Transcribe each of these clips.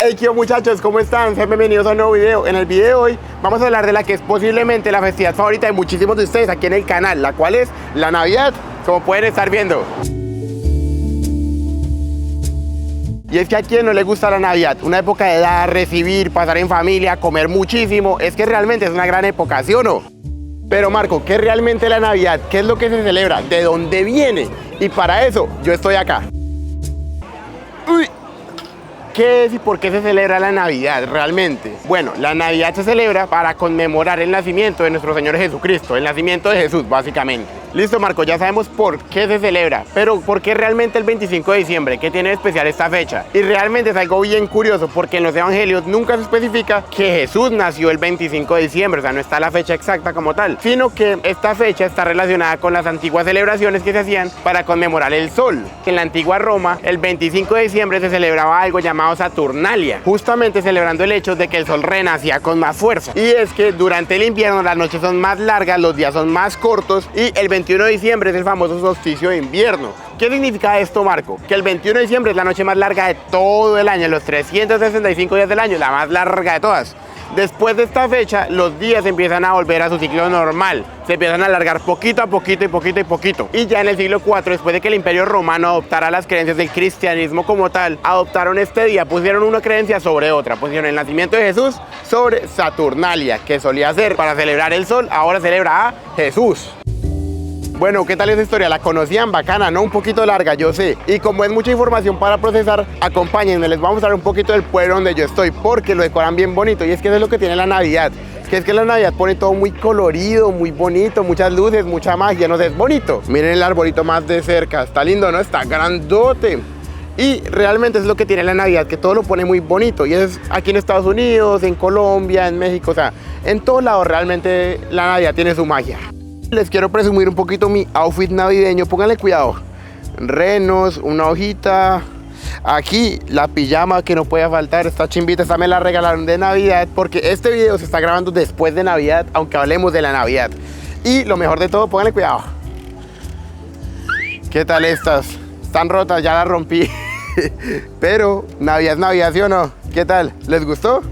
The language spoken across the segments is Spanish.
Hey, ¿qué muchachos? ¿Cómo están? Sean bienvenidos a un nuevo video. En el video de hoy vamos a hablar de la que es posiblemente la festividad favorita de muchísimos de ustedes aquí en el canal, la cual es la Navidad, como pueden estar viendo. Y es que a quien no le gusta la Navidad, una época de dar, recibir, pasar en familia, comer muchísimo, es que realmente es una gran época, ¿sí o no? Pero Marco, ¿qué es realmente la Navidad? ¿Qué es lo que se celebra? ¿De dónde viene? Y para eso yo estoy acá. Uy. ¿Qué es y por qué se celebra la Navidad realmente? Bueno, la Navidad se celebra para conmemorar el nacimiento de nuestro Señor Jesucristo, el nacimiento de Jesús, básicamente. Listo, Marco, ya sabemos por qué se celebra, pero ¿por qué realmente el 25 de diciembre? ¿Qué tiene de especial esta fecha? Y realmente es algo bien curioso, porque en los evangelios nunca se especifica que Jesús nació el 25 de diciembre, o sea, no está la fecha exacta como tal, sino que esta fecha está relacionada con las antiguas celebraciones que se hacían para conmemorar el sol. En la antigua Roma, el 25 de diciembre se celebraba algo llamado Saturnalia, justamente celebrando el hecho de que el sol renacía con más fuerza. Y es que durante el invierno las noches son más largas, los días son más cortos y el 21 de diciembre es el famoso solsticio de invierno. ¿Qué significa esto, Marco? Que el 21 de diciembre es la noche más larga de todo el año, los 365 días del año, la más larga de todas. Después de esta fecha, los días empiezan a volver a su ciclo normal. Se empiezan a alargar poquito a poquito y poquito y poquito. Y ya en el siglo IV, después de que el Imperio Romano adoptara las creencias del cristianismo como tal, adoptaron este día, pusieron una creencia sobre otra. Pusieron el nacimiento de Jesús sobre Saturnalia, que solía ser para celebrar el sol, ahora celebra a Jesús. Bueno, ¿qué tal esa historia? ¿La conocían? Bacana, ¿no? Un poquito larga, yo sé. Y como es mucha información para procesar, acompáñenme, les vamos a mostrar un poquito del pueblo donde yo estoy, porque lo decoran bien bonito. Y es que eso es lo que tiene la Navidad. Que es que la Navidad pone todo muy colorido, muy bonito, muchas luces, mucha magia, no sé, es bonito. Miren el arbolito más de cerca, está lindo, ¿no? Está grandote. Y realmente es lo que tiene la Navidad, que todo lo pone muy bonito. Y es aquí en Estados Unidos, en Colombia, en México, o sea, en todos lados realmente la Navidad tiene su magia. Les quiero presumir un poquito mi outfit navideño, pónganle cuidado. Renos, una hojita, aquí la pijama que no puede faltar, esta chimbita, esta me la regalaron de Navidad, porque este video se está grabando después de Navidad, aunque hablemos de la Navidad. Y lo mejor de todo, pónganle cuidado. ¿Qué tal estas? Están rotas, ya las rompí. Pero Navidad es Navidad, ¿sí o no? ¿Qué tal? ¿Les gustó?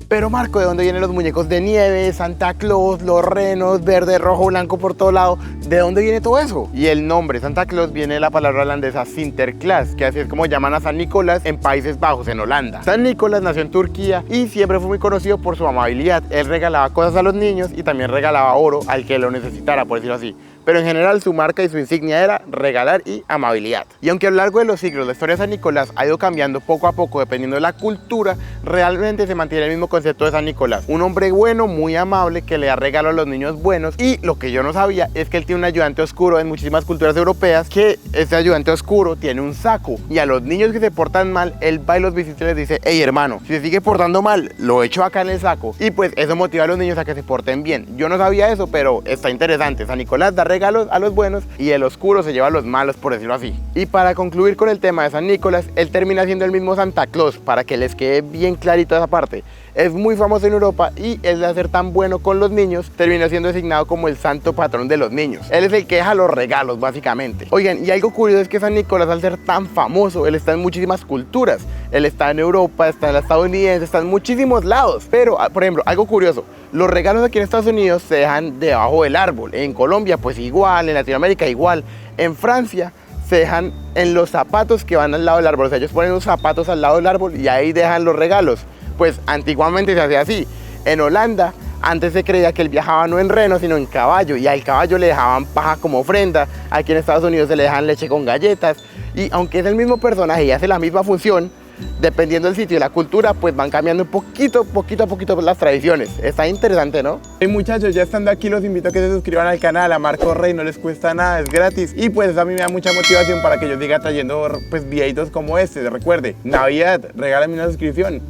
Pero Marco, ¿de dónde vienen los muñecos de nieve, Santa Claus, los renos, verde, rojo, blanco por todo lado? ¿De dónde viene todo eso? Y el nombre Santa Claus viene de la palabra holandesa Sinterklaas, que así es como llaman a San Nicolás en Países Bajos, en Holanda. San Nicolás nació en Turquía y siempre fue muy conocido por su amabilidad. Él regalaba cosas a los niños y también regalaba oro al que lo necesitara, por decirlo así. Pero en general su marca y su insignia era regalar y amabilidad. Y aunque a lo largo de los siglos la historia de San Nicolás ha ido cambiando poco a poco dependiendo de la cultura, realmente se mantiene el mismo concepto de San Nicolás. Un hombre bueno, muy amable, que le da regalo a los niños buenos. Y lo que yo no sabía es que él tiene un ayudante oscuro en muchísimas culturas europeas, que ese ayudante oscuro tiene un saco. Y a los niños que se portan mal, él va y los visita y les dice: hey hermano, si se sigue portando mal, lo echo acá en el saco. Y pues eso motiva a los niños a que se porten bien. Yo no sabía eso, pero está interesante. San Nicolás da regalos a los buenos y el oscuro se lleva a los malos, por decirlo así. Y para concluir con el tema de San Nicolás, él termina siendo el mismo Santa Claus, para que les quede bien clarito esa parte. Es muy famoso en Europa y él, de ser tan bueno con los niños, terminó siendo designado como el santo patrón de los niños. Él es el que deja los regalos, básicamente. Oigan, y algo curioso es que San Nicolás, al ser tan famoso, él está en muchísimas culturas. Él está en Europa, está en la estadounidense, está en muchísimos lados. Pero, por ejemplo, algo curioso, los regalos aquí en Estados Unidos se dejan debajo del árbol. En Colombia, pues igual, en Latinoamérica igual. En Francia se dejan en los zapatos que van al lado del árbol. O sea, ellos ponen los zapatos al lado del árbol y ahí dejan los regalos. Pues antiguamente se hacía así. En Holanda antes se creía que él viajaba no en reno sino en caballo, y al caballo le dejaban paja como ofrenda. Aquí en Estados Unidos se le dejan leche con galletas, y aunque es el mismo personaje y hace la misma función, dependiendo del sitio y la cultura, pues van cambiando poquito a poquito las tradiciones. Está interesante, ¿no? Hey muchachos, ya estando aquí los invito a que se suscriban al canal, a Marco Rey, no les cuesta nada, es gratis. Y pues a mí me da mucha motivación para que yo siga trayendo pues videitos como este. Recuerde, Navidad, regálame una suscripción.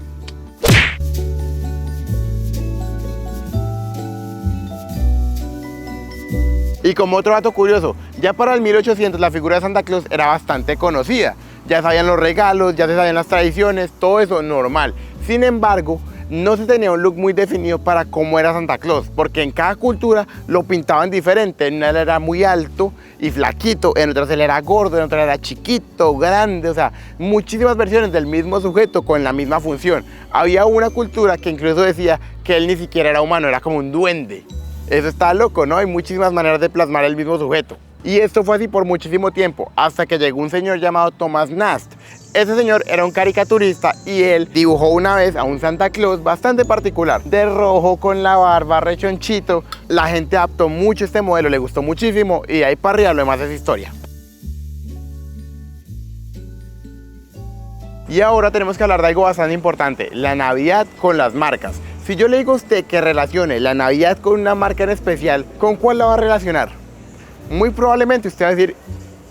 Y como otro dato curioso, ya para el 1800 la figura de Santa Claus era bastante conocida. Ya sabían los regalos, ya se sabían las tradiciones, todo eso normal. Sin embargo, no se tenía un look muy definido para cómo era Santa Claus, porque en cada cultura lo pintaban diferente. En una era muy alto y flaquito, en otras él era gordo, en otra era chiquito, grande, o sea, muchísimas versiones del mismo sujeto con la misma función. Había una cultura que incluso decía que él ni siquiera era humano, era como un duende. Eso está loco, ¿no? Hay muchísimas maneras de plasmar el mismo sujeto. Y esto fue así por muchísimo tiempo, hasta que llegó un señor llamado Thomas Nast. Ese señor era un caricaturista y él dibujó una vez a un Santa Claus bastante particular, de rojo, con la barba, rechonchito. La gente adaptó mucho este modelo, le gustó muchísimo y de ahí para arriba lo demás es historia. Y ahora tenemos que hablar de algo bastante importante, la Navidad con las marcas. Si yo le digo a usted que relacione la Navidad con una marca en especial, ¿con cuál la va a relacionar? Muy probablemente usted va a decir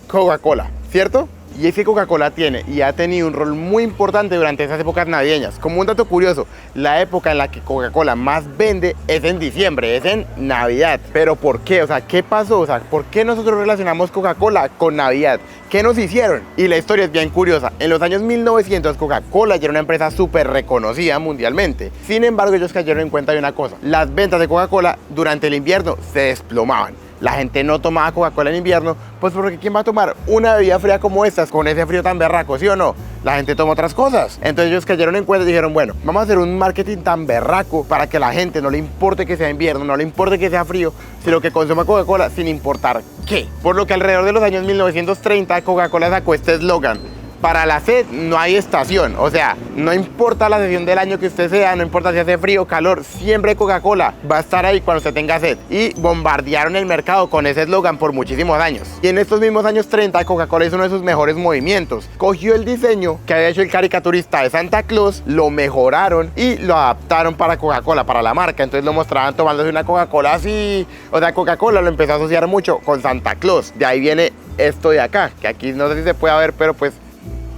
Coca-Cola, ¿cierto? Y es que Coca-Cola tiene y ha tenido un rol muy importante durante esas épocas navideñas. Como un dato curioso, la época en la que Coca-Cola más vende es en diciembre, es en Navidad. ¿Pero por qué? O sea, ¿qué pasó? O sea, ¿por qué nosotros relacionamos Coca-Cola con Navidad? ¿Qué nos hicieron? Y la historia es bien curiosa. En los años 1900 Coca-Cola ya era una empresa súper reconocida mundialmente. Sin embargo, ellos cayeron en cuenta de una cosa. Las ventas de Coca-Cola durante el invierno se desplomaban. La gente no tomaba Coca-Cola en invierno, pues porque ¿quién va a tomar una bebida fría como estas con ese frío tan berraco, sí o no? La gente toma otras cosas. Entonces ellos cayeron en cuenta y dijeron, bueno, vamos a hacer un marketing tan berraco para que a la gente no le importe que sea invierno, no le importe que sea frío, sino que consuma Coca-Cola sin importar qué. Por lo que alrededor de los años 1930 Coca-Cola sacó este eslogan: para la sed no hay estación. O sea, no importa la estación del año que usted sea, no importa si hace frío o calor, siempre Coca-Cola va a estar ahí cuando usted tenga sed. Y bombardearon el mercado con ese eslogan por muchísimos años. Y en estos mismos años 30 Coca-Cola hizo uno de sus mejores movimientos. Cogió el diseño que había hecho el caricaturista de Santa Claus, lo mejoraron y lo adaptaron para Coca-Cola, para la marca. Entonces lo mostraban tomándose una Coca-Cola así. O sea, Coca-Cola lo empezó a asociar mucho con Santa Claus. De ahí viene esto de acá, que aquí no sé si se puede ver, pero pues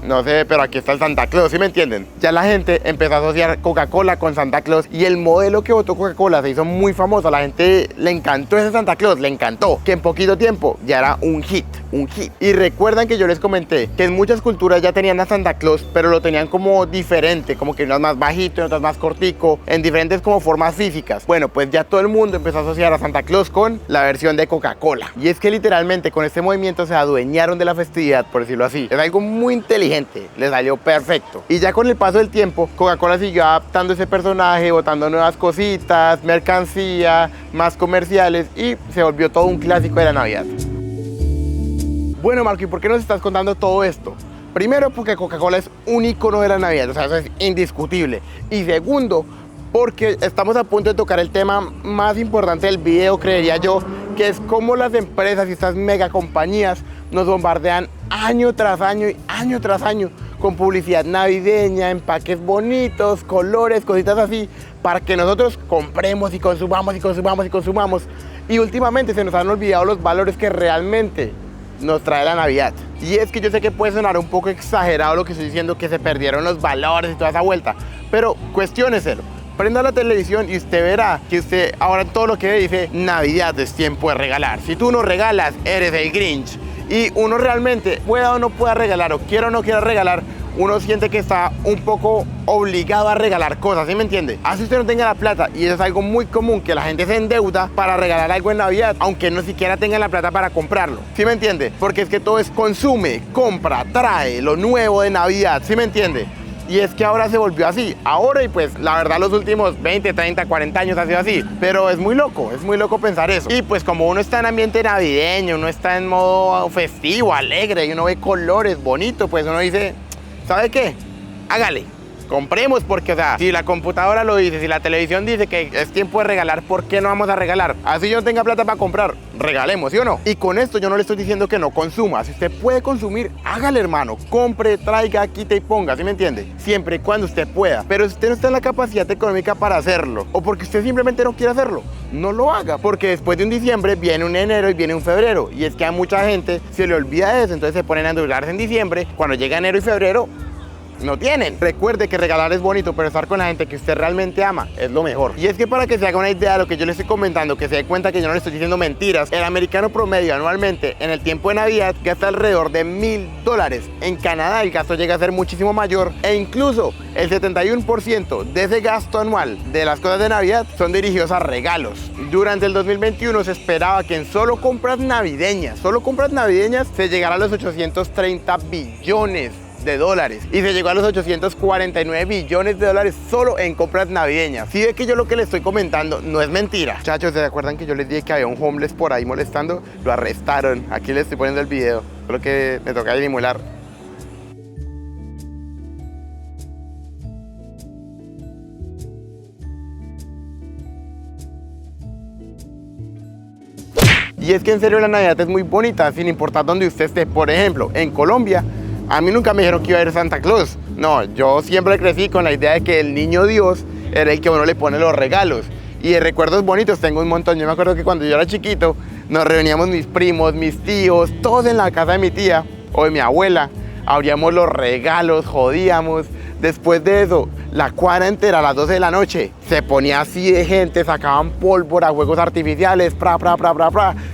no sé, pero aquí está el Santa Claus, ¿sí me entienden? Ya la gente empezó a asociar Coca-Cola con Santa Claus y el modelo que votó Coca-Cola se hizo muy famoso. A la gente le encantó ese Santa Claus, le encantó. Que en poquito tiempo ya era un hit, un hit. Y recuerdan que yo les comenté que en muchas culturas ya tenían a Santa Claus, pero lo tenían como diferente, como que unas más bajito, otras más cortico, en diferentes como formas físicas. Bueno, pues ya todo el mundo empezó a asociar a Santa Claus con la versión de Coca-Cola. Y es que literalmente con este movimiento se adueñaron de la festividad, por decirlo así. Es algo muy inteligente. Le salió perfecto. Y ya con el paso del tiempo, Coca-Cola siguió adaptando ese personaje, botando nuevas cositas, mercancía, más comerciales y se volvió todo un clásico de la Navidad. Bueno, Marco, ¿y por qué nos estás contando todo esto? Primero, porque Coca-Cola es un icono de la Navidad, o sea, eso es indiscutible. Y segundo, porque estamos a punto de tocar el tema más importante del video, creería yo, que es cómo las empresas y estas mega compañías nos bombardean año tras año y año tras año con publicidad navideña, empaques bonitos, colores, cositas así, para que nosotros compremos y consumamos y consumamos y consumamos. Y últimamente se nos han olvidado los valores que realmente nos trae la Navidad. Y es que yo sé que puede sonar un poco exagerado lo que estoy diciendo, que se perdieron los valores y toda esa vuelta, pero cuestióneselo. Prenda la televisión y usted verá que usted ahora todo lo que ve dice Navidad es tiempo de regalar. Si tú no regalas, eres el Grinch. Y uno realmente, pueda o no pueda regalar, o quiera o no quiera regalar, uno siente que está un poco obligado a regalar cosas, ¿sí me entiende? Así usted no tenga la plata, y eso es algo muy común, que la gente se endeuda para regalar algo en Navidad, aunque no siquiera tenga la plata para comprarlo, ¿sí me entiende? Porque es que todo es consume, compra, trae lo nuevo de Navidad, ¿sí me entiende? Y es que ahora se volvió así, ahora y pues la verdad los últimos 20, 30, 40 años ha sido así, pero es muy loco pensar eso. Y pues como uno está en ambiente navideño, uno está en modo festivo, alegre, y uno ve colores bonitos, pues uno dice, ¿sabe qué? Hágale, compremos, porque o sea, si la computadora lo dice, si la televisión dice que es tiempo de regalar, ¿por qué no vamos a regalar? Así yo no tenga plata para comprar, regalemos, ¿sí o no? Y con esto yo no le estoy diciendo que no consuma. Si usted puede consumir, hágale, hermano, compre, traiga, quite y ponga, ¿sí me entiende? Siempre y cuando usted pueda. Pero si usted no está en la capacidad económica para hacerlo, o porque usted simplemente no quiere hacerlo, no lo haga, porque después de un diciembre viene un enero y viene un febrero, y es que a mucha gente se le olvida eso, entonces se ponen a endeudarse en diciembre. Cuando llega enero y febrero, no tienen. Recuerde que regalar es bonito, pero estar con la gente que usted realmente ama es lo mejor. Y es que para que se haga una idea de lo que yo le estoy comentando, que se dé cuenta que yo no le estoy diciendo mentiras, el americano promedio anualmente en el tiempo de Navidad gasta alrededor de $1000. En Canadá el gasto llega a ser muchísimo mayor e incluso el 71% de ese gasto anual de las cosas de Navidad son dirigidos a regalos. Durante el 2021 se esperaba que en solo compras navideñas se llegara a los 830 billones de dólares y se llegó a los 849 billones de dólares solo en compras navideñas. Si ve que yo lo que le estoy comentando no es mentira. Muchachos, ¿se acuerdan que yo les dije que había un homeless por ahí molestando? Lo arrestaron. Aquí les estoy poniendo el video, solo que me toca disimular. Y es que en serio la Navidad es muy bonita, sin importar dónde usted esté. Por ejemplo, en Colombia, a mí nunca me dijeron que iba a ir Santa Claus. No, yo siempre crecí con la idea de que el niño Dios era el que a uno le pone los regalos. Y de recuerdos bonitos tengo un montón. Yo me acuerdo que cuando yo era chiquito, nos reuníamos mis primos, mis tíos, todos en la casa de mi tía o de mi abuela. Abríamos los regalos, jodíamos. Después de eso, la cuadra entera a las 12 de la noche se ponía así de gente, sacaban pólvora, juegos artificiales,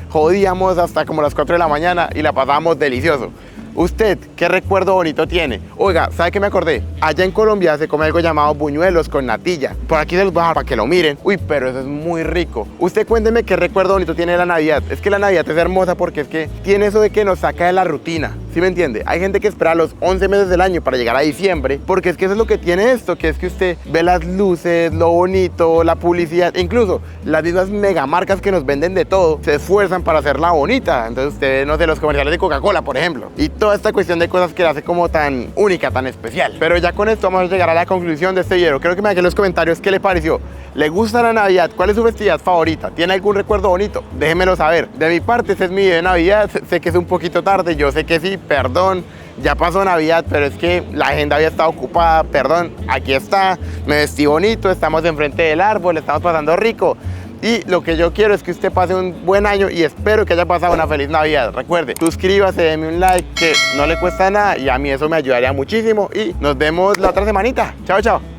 jodíamos hasta como las 4 de la mañana y la pasábamos delicioso. ¿Usted qué recuerdo bonito tiene? Oiga, ¿sabe qué me acordé? Allá en Colombia se come algo llamado buñuelos con natilla. Por aquí se los voy a dejar para que lo miren. Uy, pero eso es muy rico. Usted cuénteme qué recuerdo bonito tiene de la Navidad. Es que la Navidad es hermosa porque es que tiene eso de que nos saca de la rutina. ¿Sí me entiende? Hay gente que espera los 11 meses del año para llegar a diciembre, porque es que eso es lo que tiene esto, que es que usted ve las luces, lo bonito, la publicidad, incluso las mismas megamarcas que nos venden de todo, se esfuerzan para hacerla bonita. Entonces usted ve, no sé, los comerciales de Coca-Cola, por ejemplo, y toda esta cuestión de cosas que la hace como tan única, tan especial. Pero ya con esto vamos a llegar a la conclusión de este video. Creo que me dejen en los comentarios qué le pareció. ¿Le gusta la Navidad? ¿Cuál es su festividad favorita? ¿Tiene algún recuerdo bonito? Déjenmelo saber. De mi parte, este es mi video de Navidad. Sé que es un poquito tarde, yo sé que sí, perdón. Ya pasó Navidad, pero es que la agenda había estado ocupada, perdón. Aquí está, me vestí bonito, estamos enfrente del árbol, estamos pasando rico. Y lo que yo quiero es que usted pase un buen año y espero que haya pasado una feliz Navidad. Recuerde, suscríbase, déme un like, que no le cuesta nada y a mí eso me ayudaría muchísimo. Y nos vemos la otra semanita. Chao, chao.